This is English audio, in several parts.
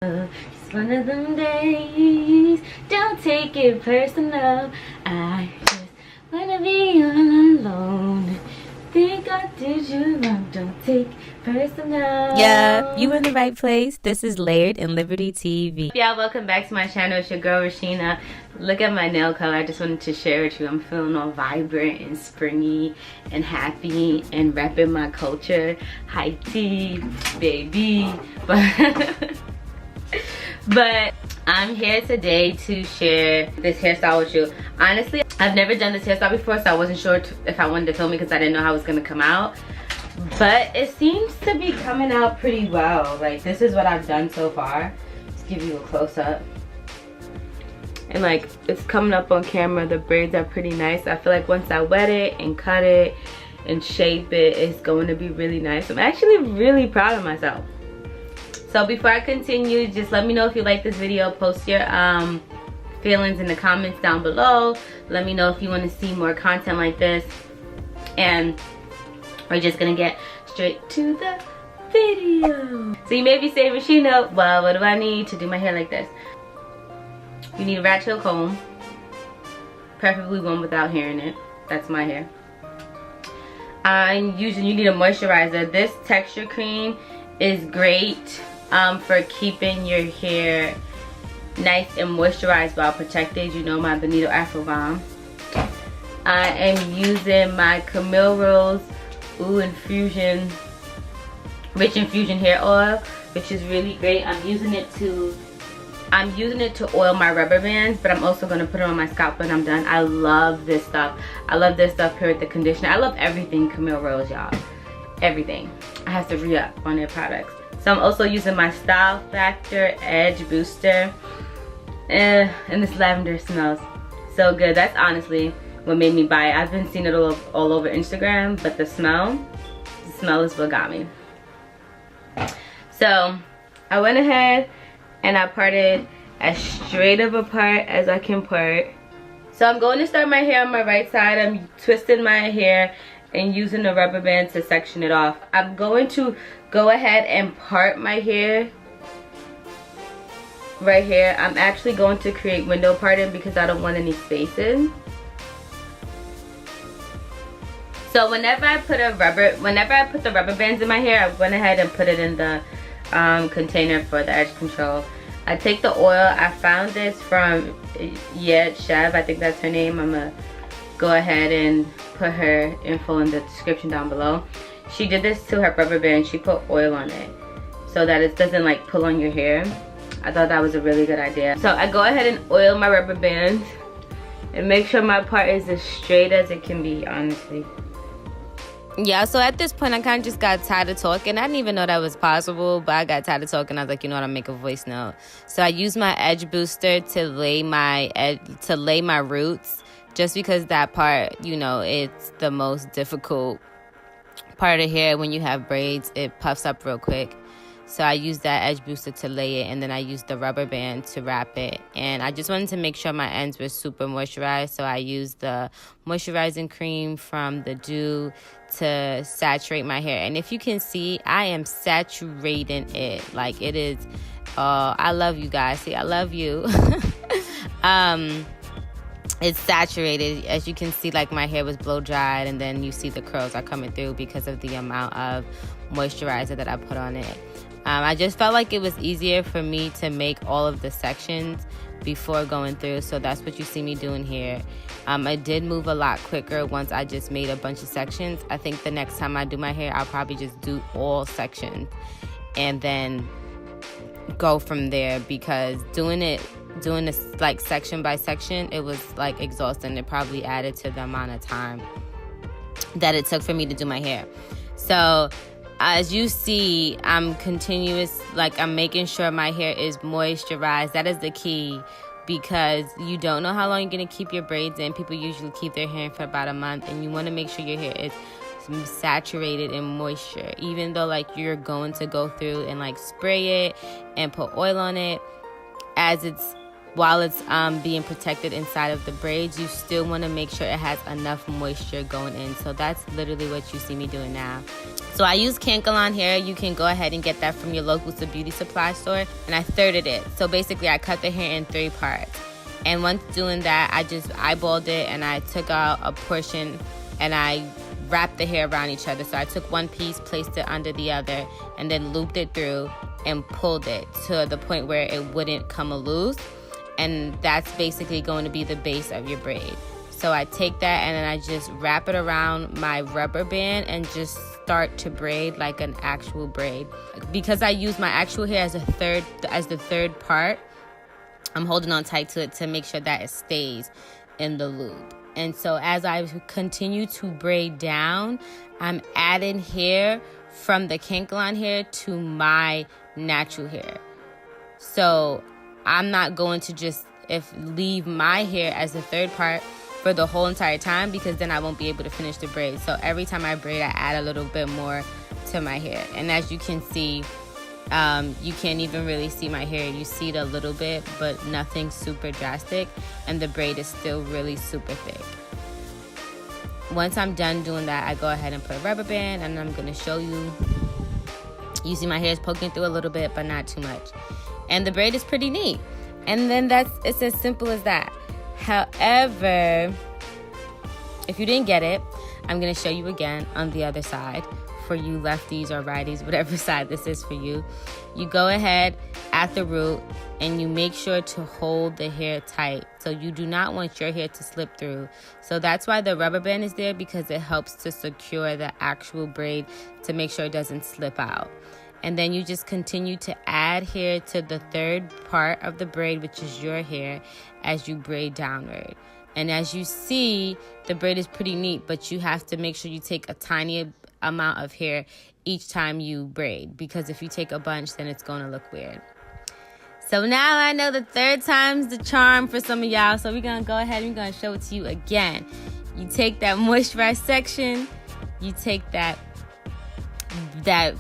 It's one of them days, don't take it personal. I just wanna be all alone. Think I did you wrong, don't take personal. Yeah, you in the right place. This is Layered in Liberty TV. Yeah, welcome back to my channel. It's your girl Rashina. Look at my nail color. I just wanted to share with you. I'm feeling all vibrant and springy and happy and repping my culture. High tea, baby. But I'm here today to share this hairstyle with you. Honestly, I've never done this hairstyle before, so I wasn't sure if I wanted to film it because I didn't know how it was gonna come out. But it seems to be coming out pretty well. Like, this is what I've done so far. Let's give you a close-up. And like, it's coming up on camera. The braids are pretty nice. I feel like once I wet it and cut it and shape it, it's going to be really nice. I'm actually really proud of myself. So before I continue, just let me know if you like this video. Post your feelings in the comments down below. Let me know if you want to see more content like this. And we're just gonna get straight to the video. So you may be saying, Rashina, well, what do I need to do my hair like this? You need a rat tail comb, preferably one without hair in it. That's my hair. You need a moisturizer. This texture cream is great for keeping your hair nice and moisturized while protected. You know, my Bonito Afro Balm. I am using my Camille Rose Rich Infusion hair oil, which is really great. I'm using it to oil my rubber bands, but I'm also going to put it on my scalp when I'm done. I love this stuff. I love this stuff paired with the conditioner. I love everything Camille Rose, y'all. Everything. I have to re-up on their products. So I'm also using my Style Factor Edge Booster. And this lavender smells so good. That's honestly what made me buy it. I've been seeing it all over Instagram, but the smell is what got me. So I went ahead and I parted as straight of a part as I can part. So I'm going to start my hair on my right side. I'm twisting my hair and using the rubber band to section it off. I'm going to go ahead and part my hair right here. I'm actually going to create window parting because I don't want any spaces. So whenever I put the rubber bands in my hair, I went ahead and put it in the container for the edge control. I take the oil. I found this from Chev, I think that's her name. I'm gonna go ahead and put her info in the description down below. She did this to her rubber band. She put oil on it so that it doesn't like pull on your hair. I thought that was a really good idea. So I go ahead and oil my rubber bands and make sure my part is as straight as it can be, honestly. Yeah, so at this point, I kind of just got tired of talking. I didn't even know that was possible, but I got tired of talking. I was like, you know what, I'll make a voice note. So I used my edge booster to lay my roots, just because that part, you know, it's the most difficult part of hair. When you have braids, it puffs up real quick. So I used that edge booster to lay it, and then I used the rubber band to wrap it. And I just wanted to make sure my ends were super moisturized, so I used the moisturizing cream from the Dew to saturate my hair. And if you can see, I am saturating it. Like, it is, I love you guys. See, I love you. It's saturated. As you can see, like, my hair was blow dried, and then you see the curls are coming through because of the amount of moisturizer that I put on it. I just felt like it was easier for me to make all of the sections before going through, so that's what you see me doing here. I did move a lot quicker once I just made a bunch of sections. I think the next time I do my hair, I'll probably just do all sections and then go from there, because doing this like section by section, it was like exhausting. It probably added to the amount of time that it took for me to do my hair. So as you see, I'm making sure my hair is moisturized. That is the key, because you don't know how long you're going to keep your braids in. People usually keep their hair in for about a month, and you want to make sure your hair is saturated in moisture. Even though like you're going to go through and like spray it and put oil on it, as it's while it's being protected inside of the braids, you still want to make sure it has enough moisture going in. So that's literally what you see me doing now. So I use Cankalon hair. You can go ahead and get that from your local beauty supply store. And I thirded it. So basically I cut the hair in 3 parts. And once doing that, I just eyeballed it and I took out a portion and I wrapped the hair around each other. So I took one piece, placed it under the other, and then looped it through and pulled it to the point where it wouldn't come loose. And that's basically going to be the base of your braid. So I take that and then I just wrap it around my rubber band and just start to braid like an actual braid. Because I use my actual hair as the third part, I'm holding on tight to it to make sure that it stays in the loop. And so as I continue to braid down, I'm adding hair from the Cankalon hair to my natural hair. So I'm not going to just leave my hair as the third part for the whole entire time, because then I won't be able to finish the braid. So every time I braid, I add a little bit more to my hair. And as you can see, you can't even really see my hair. You see it a little bit, but nothing super drastic. And the braid is still really super thick. Once I'm done doing that, I go ahead and put a rubber band, and I'm going to show you. You see my hair is poking through a little bit, but not too much. And the braid is pretty neat. And then it's as simple as that. However, if you didn't get it, I'm going to show you again on the other side. For you lefties or righties, whatever side this is for you, you go ahead at the root and you make sure to hold the hair tight. So you do not want your hair to slip through. So that's why the rubber band is there, because it helps to secure the actual braid to make sure it doesn't slip out. And then you just continue to add hair to the third part of the braid, which is your hair, as you braid downward. And as you see, the braid is pretty neat, but you have to make sure you take a tiny amount of hair each time you braid, because if you take a bunch, then it's going to look weird. So now I know the third time's the charm for some of y'all. So we're going to go ahead and we're going to show it to you again. You take that moisturized section, you take that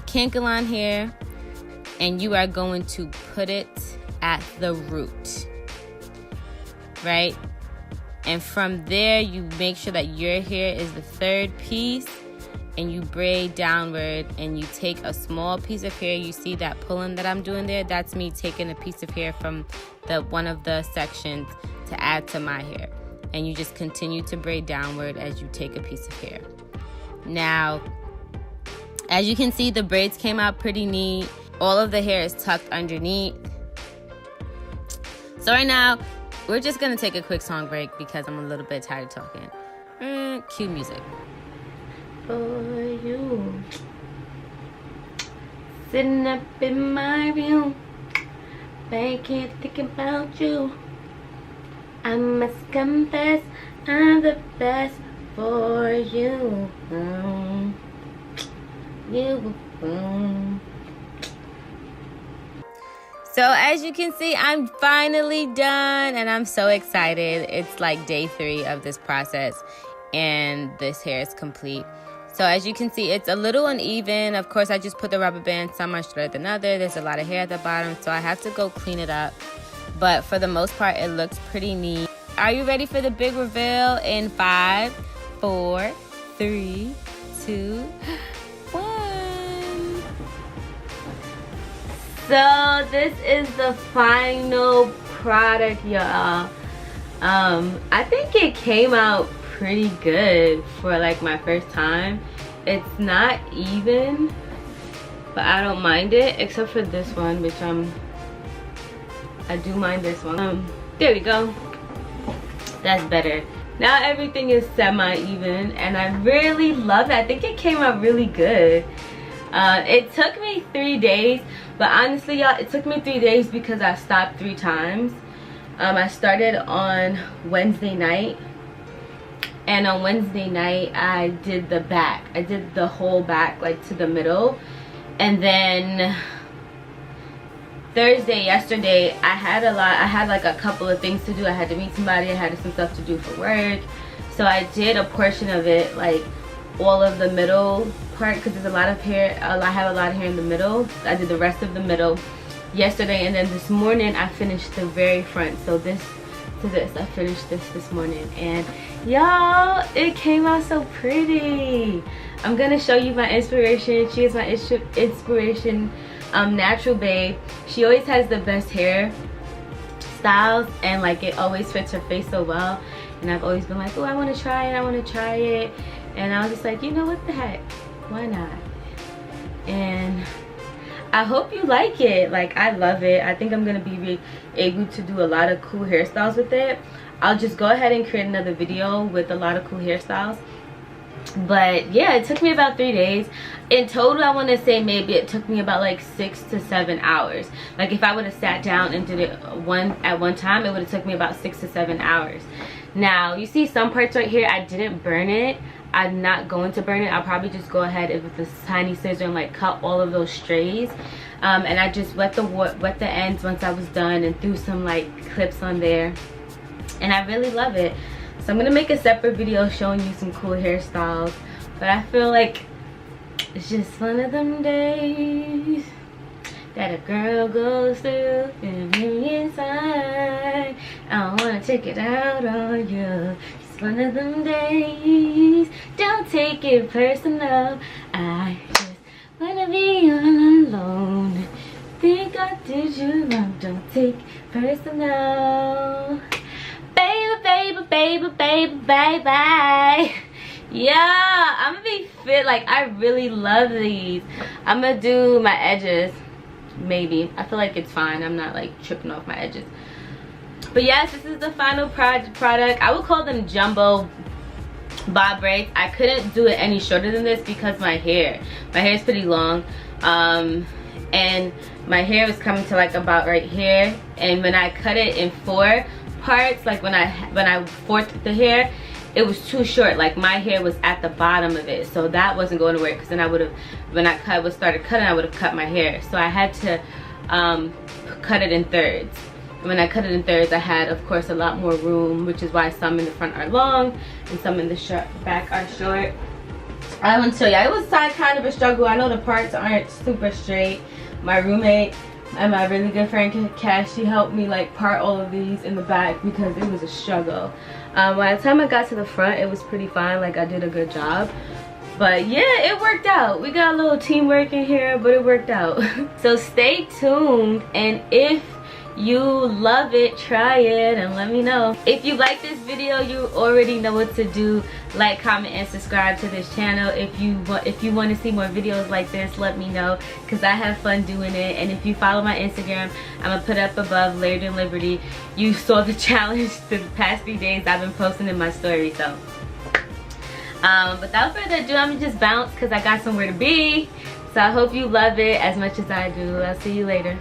Cankalon hair, and you are going to put it at the root, right? And from there, you make sure that your hair is the third piece, and you braid downward, and you take a small piece of hair. You see that pulling that I'm doing there? That's me taking a piece of hair from one of the sections to add to my hair. And you just continue to braid downward as you take a piece of hair. Now, as you can see, the braids came out pretty neat. All of the hair is tucked underneath. So right now, we're just gonna take a quick song break because I'm a little bit tired of talking. Cue music. For you, sitting up in my room, I can't think about you. I must confess, I'm the best for you. So as you can see, I'm finally done and I'm so excited. It's like day 3 of this process and this hair is complete. So as you can see, it's a little uneven. Of course, I just put the rubber band. Some are straighter than others. There's a lot of hair at the bottom, so I have to go clean it up. But for the most part, it looks pretty neat. Are you ready for the big reveal in 5, 4, 3, 2, 1? So this is the final product, y'all. I think it came out pretty good for like my first time. It's not even, but I don't mind it, except for this one, which I do mind this one. There we go. That's better. Now everything is semi-even and I really love that. I think it came out really good. It took me 3 days, but honestly, y'all, it took me 3 days because I stopped 3 times. I started on Wednesday night, and on Wednesday night I did the back. I did the whole back, like to the middle, and then Thursday, yesterday, I had like a couple of things to do. I had to meet somebody, I had some stuff to do for work, so I did a portion of it, like all of the middle part, because there's a lot of hair. I have a lot of hair in the middle. I did the rest of the middle yesterday, and then this morning I finished the very front. So this to this, I finished this morning, and y'all, it came out so pretty. I'm gonna show you my inspiration. She is my inspiration, Natural Babe. She always has the best hair styles, and like it always fits her face so well. And I've always been like, oh, I want to try it, I want to try it. And I was just like, you know what the heck, why not? And I hope you like it. Like, I love it. I think I'm gonna be able to do a lot of cool hairstyles with it. I'll just go ahead and create another video with a lot of cool hairstyles. But yeah, it took me about 3 days in total. I want to say maybe it took me about like 6 to 7 hours. Like, if I would have sat down and did it at one time, it would have took me about 6 to 7 hours. Now you see some parts right here, I didn't burn it. I'm not going to burn it. I'll probably just go ahead with this tiny scissor and like cut all of those strays. And I just wet the ends once I was done, and threw some like clips on there, and I really love it. So I'm gonna make a separate video showing you some cool hairstyles, but I feel like it's just one of them days that a girl goes through and me inside. I wanna take it out on you. It's one of them days. Don't take it personal. I just wanna be all alone. Think I did you wrong. Don't take personal. Baby, baby, baby, baby, baby. Yeah, I'm gonna be fit. Like, I really love these. I'm gonna do my edges. Maybe. I feel like it's fine. I'm not like tripping off my edges. But yes, this is the final product. I would call them jumbo bob braids. I couldn't do it any shorter than this because my hair is pretty long, and my hair was coming to like about right here. And when I cut it in 4 parts, like when I fourthed the hair, it was too short. Like, my hair was at the bottom of it, so that wasn't going to work, because then I would have, when I started cutting, I would have cut my hair. So I had to cut it in thirds. And when I cut it in thirds, I had, of course, a lot more room, which is why some in the front are long and some in the back are short. I want to show you, it was kind of a struggle. I know the parts aren't super straight. My roommate and my really good friend Cash, she helped me like part all of these in the back because it was a struggle. By the time I got to the front, it was pretty fine. Like, I did a good job. But yeah, it worked out. We got a little teamwork in here, but it worked out. So stay tuned, and if you love it, try it and let me know. If you like this video, you already know what to do. Like, comment, and subscribe to this channel. If you want to see more videos like this, let me know, because I have fun doing it. And if you follow my Instagram, I'm gonna put up above Layered in Liberty. You saw the challenge the past few days I've been posting in my story. So without further ado, I'm gonna just bounce because I got somewhere to be. So I hope you love it as much as I do. I'll see you later.